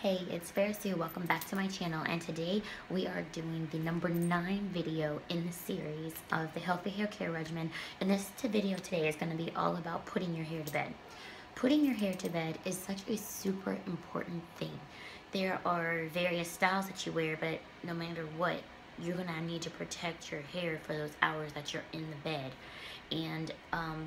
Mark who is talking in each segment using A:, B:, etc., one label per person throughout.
A: Hey, it's Sue. Welcome back to my channel, and today we are doing the number 9 video in the series of the healthy hair care regimen. And this video today is going to be all about putting your hair to bed. Putting your hair to bed is such a super important thing. There are various styles that you wear, but no matter what, you're going to need to protect your hair for those hours that you're in the bed. And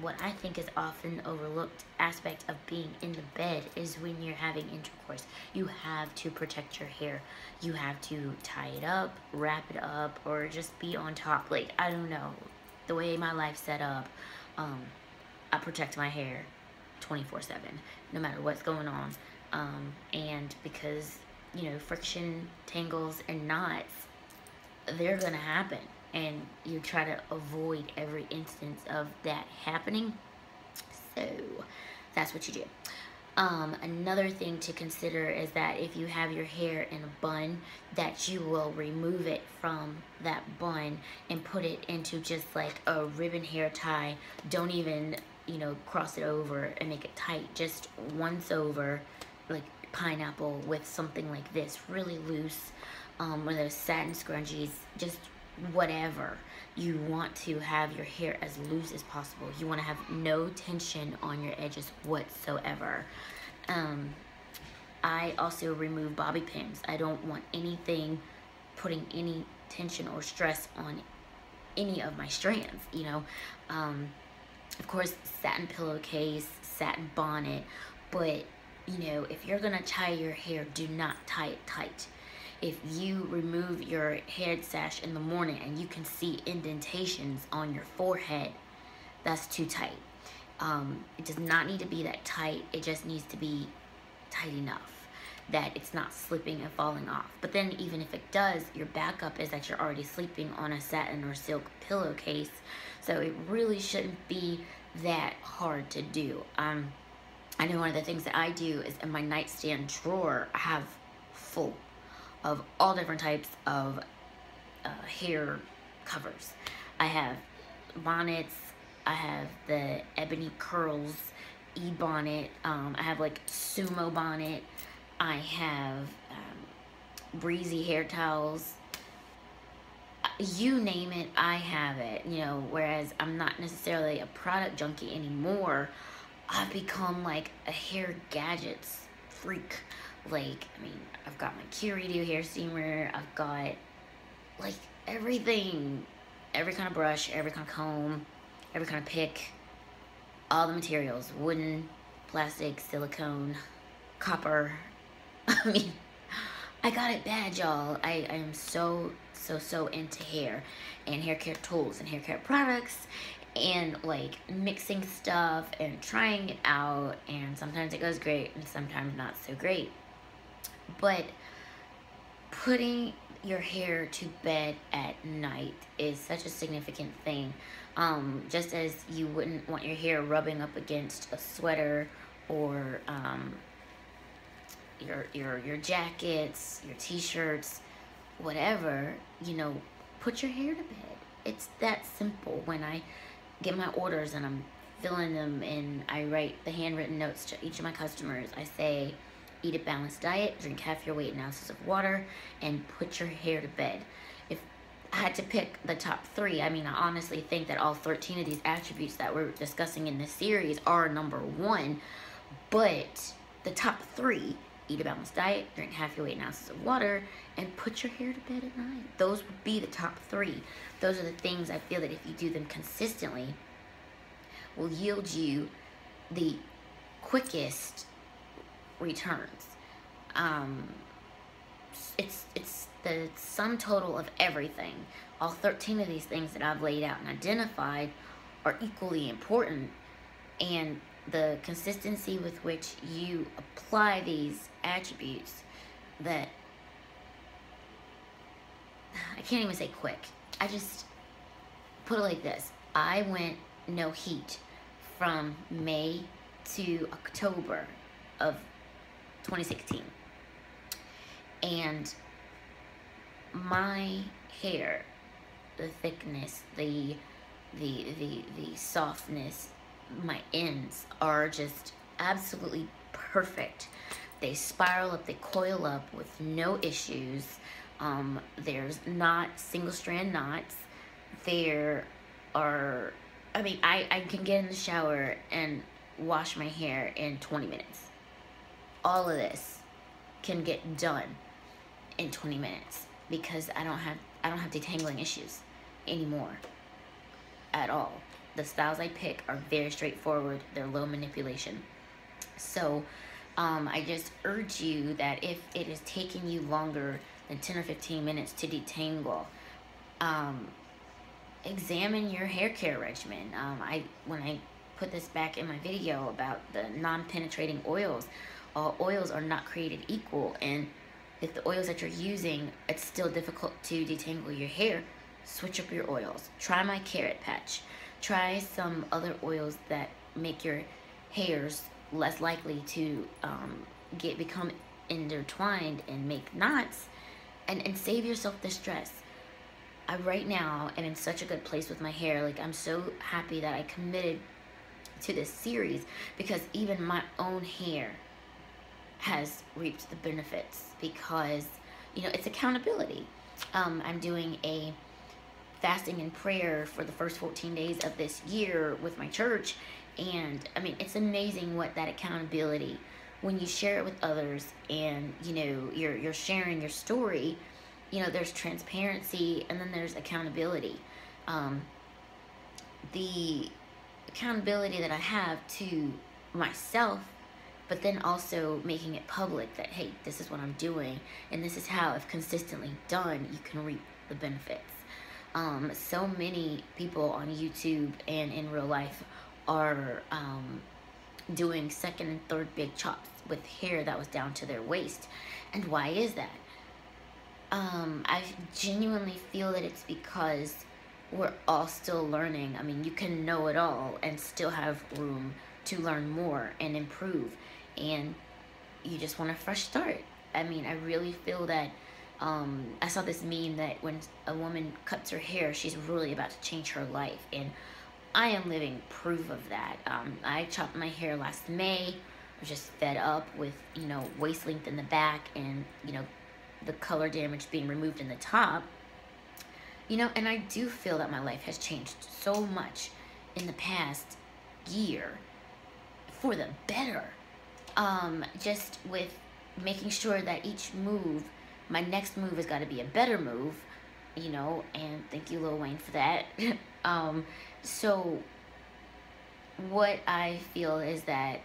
A: what I think is often overlooked aspect of being in the bed is when you're having intercourse. You have to protect your hair. You have to tie it up, wrap it up, or just be on top. Like, I don't know. The way my life's set up, I protect my hair 24/7, no matter what's going on. And because, you know, friction, tangles, and knots, they're gonna happen, and you try to avoid every instance of that happening. So that's what you do. Another thing to consider is that if you have your hair in a bun, that you will remove it from that bun and put it into just like a ribbon hair tie. Don't even, you know, cross it over and make it tight. Just once over, like pineapple, with something like this, really loose. Or those satin scrunchies, just whatever. You want to have your hair as loose as possible. You want to have no tension on your edges whatsoever. I also remove bobby pins. I don't want anything putting any tension or stress on any of my strands, you know. Of course, satin pillowcase, satin bonnet, but, you know, if you're going to tie your hair, do not tie it tight. If you remove your head sash in the morning and you can see indentations on your forehead, that's too tight. It does not need to be that tight. It just needs to be tight enough that it's not slipping and falling off. But then even if it does, your backup is that you're already sleeping on a satin or silk pillowcase. So it really shouldn't be that hard to do. I know one of the things that I do is in my nightstand drawer, I have full of all different types of hair covers. I have bonnets, I have the ebony curls e-bonnet, I have like sumo bonnet, I have breezy hair towels. You name it, I have it, you know. Whereas I'm not necessarily a product junkie anymore. I've become like a hair gadgets freak. Like, I mean, I've got my Curiedo hair steamer, I've got like everything, every kind of brush, every kind of comb, every kind of pick, all the materials, wooden, plastic, silicone, copper. I mean, I got it bad, y'all. I am so into hair and hair care tools and hair care products, and like mixing stuff and trying it out, and sometimes it goes great and sometimes not so great. But putting your hair to bed at night is such a significant thing. Just as you wouldn't want your hair rubbing up against a sweater or your jackets, your t-shirts, whatever, you know, put your hair to bed. It's that simple. When I get my orders and I'm filling them and I write the handwritten notes to each of my customers, I say, eat a balanced diet, drink half your weight in ounces of water, and put your hair to bed. If I had to pick the top 3, I mean, I honestly think that all 13 of these attributes that we're discussing in this series are number 1, but the top 3, eat a balanced diet, drink half your weight in ounces of water, and put your hair to bed at night. Those would be the top 3. Those are the things I feel that if you do them consistently will yield you the quickest returns. It's the sum total of everything. All 13 of these things that I've laid out and identified are equally important, and the consistency with which you apply these attributes, that I can't even say quick. I just put it like this. I went no heat from May to October of 2016, and my hair, the thickness, the softness, my ends are just absolutely perfect. They spiral up, they coil up with no issues. There's not single strand knots. There are, I mean, I can get in the shower and wash my hair in 20 minutes. All of this can get done in 20 minutes because I don't have detangling issues anymore at all. The styles I pick are very straightforward. They're low manipulation. So I just urge you that if it is taking you longer than 10 or 15 minutes to detangle, examine your hair care regimen. When I put this back in my video about the non-penetrating oils, all oils are not created equal, and if the oils that you're using, it's still difficult to detangle your hair, switch up your oils. Try my carrot patch. Try some other oils that make your hairs less likely to become intertwined and make knots, and save yourself the stress. I right now am in such a good place with my hair. Like, I'm so happy that I committed to this series, because even my own hair has reaped the benefits, because, you know, it's accountability. I'm doing a fasting and prayer for the first 14 days of this year with my church, and I mean, it's amazing what that accountability, when you share it with others and, you know, you're sharing your story, you know, there's transparency and then there's accountability. The accountability that I have to myself, but then also making it public that, hey, this is what I'm doing, and this is how, if consistently done, you can reap the benefits. So many people on YouTube and in real life are doing second and third big chops with hair that was down to their waist. And why is that? I genuinely feel that it's because we're all still learning. I mean, you can know it all and still have room to learn more and improve, and you just want a fresh start. I mean, I really feel that I saw this meme that when a woman cuts her hair, she's really about to change her life, and I am living proof of that. I chopped my hair last May. I was just fed up with, you know, waist length in the back and, you know, the color damage being removed in the top. You know, and I do feel that my life has changed so much in the past year for the better. Just with making sure that each move, my next move has got to be a better move, you know, and thank you, Lil Wayne, for that. So what I feel is that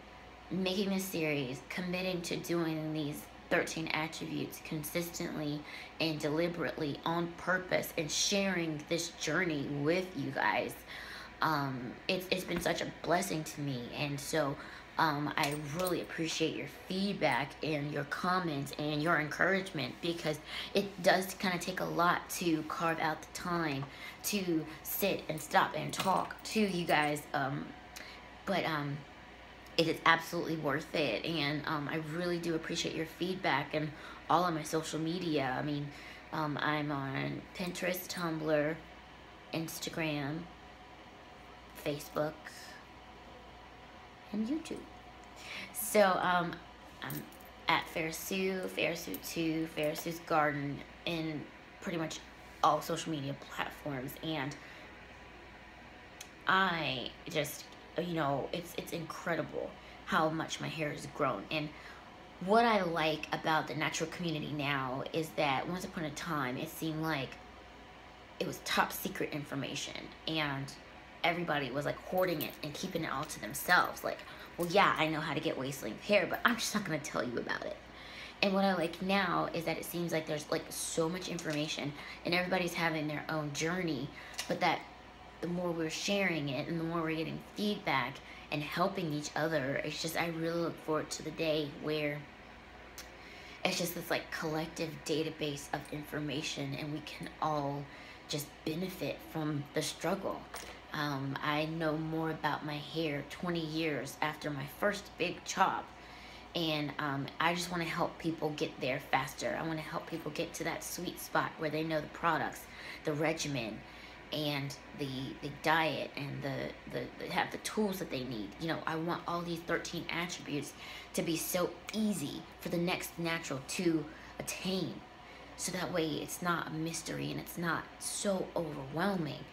A: making this series, committing to doing these 13 attributes consistently and deliberately on purpose, and sharing this journey with you guys, it's been such a blessing to me. And so I really appreciate your feedback and your comments and your encouragement, because it does kind of take a lot to carve out the time to sit and stop and talk to you guys, but it is absolutely worth it. And I really do appreciate your feedback and all of my social media. I mean, I'm on Pinterest, Tumblr, Instagram, Facebook, and YouTube. So I'm at Fair Sue, Fair Sue 2, Fair Sue's Garden, in pretty much all social media platforms. And I just, you know, it's incredible how much my hair has grown. And what I like about the natural community now is that once upon a time, it seemed like it was top secret information, and everybody was like hoarding it and keeping it all to themselves. Like, well, yeah, I know how to get waist length hair, but I'm just not going to tell you about it. And what I like now is that it seems like there's like so much information, and everybody's having their own journey, but that the more we're sharing it and the more we're getting feedback and helping each other, it's just, I really look forward to the day where it's just this like collective database of information, and we can all just benefit from the struggle. I know more about my hair 20 years after my first big chop, and I just want to help people get there faster. I want to help people get to that sweet spot where they know the products, the regimen, and the diet and the have the tools that they need. You know, I want all these 13 attributes to be so easy for the next natural to attain, so that way it's not a mystery and it's not so overwhelming,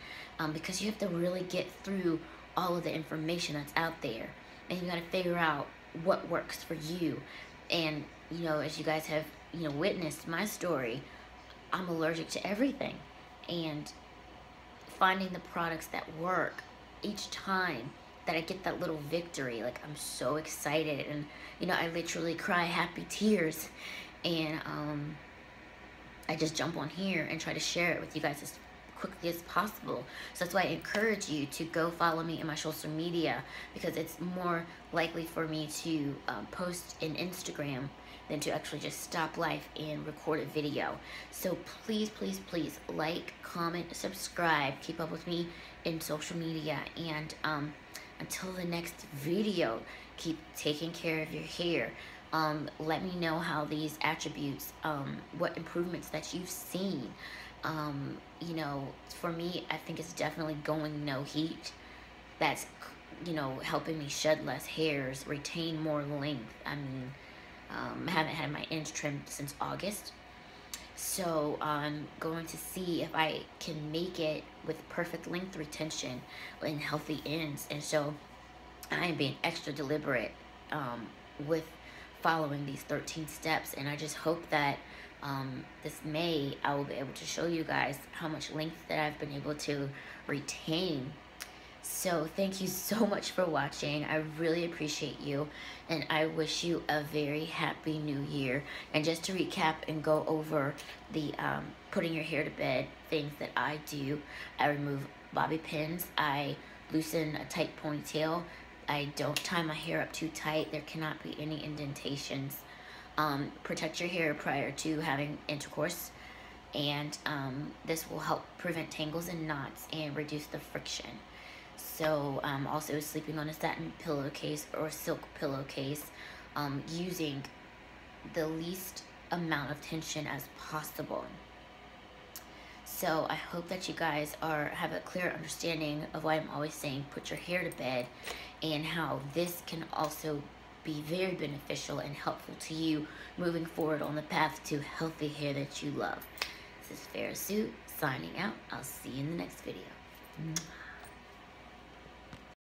A: because you have to really get through all of the information that's out there, and you got to figure out what works for you. And you know, as you guys have, you know, witnessed my story, I'm allergic to everything, and finding the products that work each time that I get that little victory, like I'm so excited, and you know, I literally cry happy tears, and I just jump on here and try to share it with you guys as quickly as possible. So that's why I encourage you to go follow me in my social media, because it's more likely for me to post in Instagram than to actually just stop life and record a video. So please, please, please like, comment, subscribe, keep up with me in social media, and until the next video, keep taking care of your hair. Let me know how these attributes, what improvements that you've seen. You know, for me, I think it's definitely going no heat. That's, you know, helping me shed less hairs, retain more length. I mean, I haven't had my ends trimmed since August. So I'm going to see if I can make it with perfect length retention and healthy ends. And so I am being extra deliberate with following these 13 steps. And I just hope that this May I will be able to show you guys how much length that I've been able to retain. So thank you so much for watching. I really appreciate you, and I wish you a very happy new year. And just to recap and go over the putting your hair to bed things that I do: I remove bobby pins, I loosen a tight ponytail, I don't tie my hair up too tight, there cannot be any indentations, protect your hair prior to having intercourse, and this will help prevent tangles and knots and reduce the friction. So also sleeping on a satin pillowcase or silk pillowcase, using the least amount of tension as possible. So I hope that you guys have a clear understanding of why I'm always saying put your hair to bed, and how this can also be very beneficial and helpful to you moving forward on the path to healthy hair that you love. This is Farrah Sue signing out. I'll see you in the next video.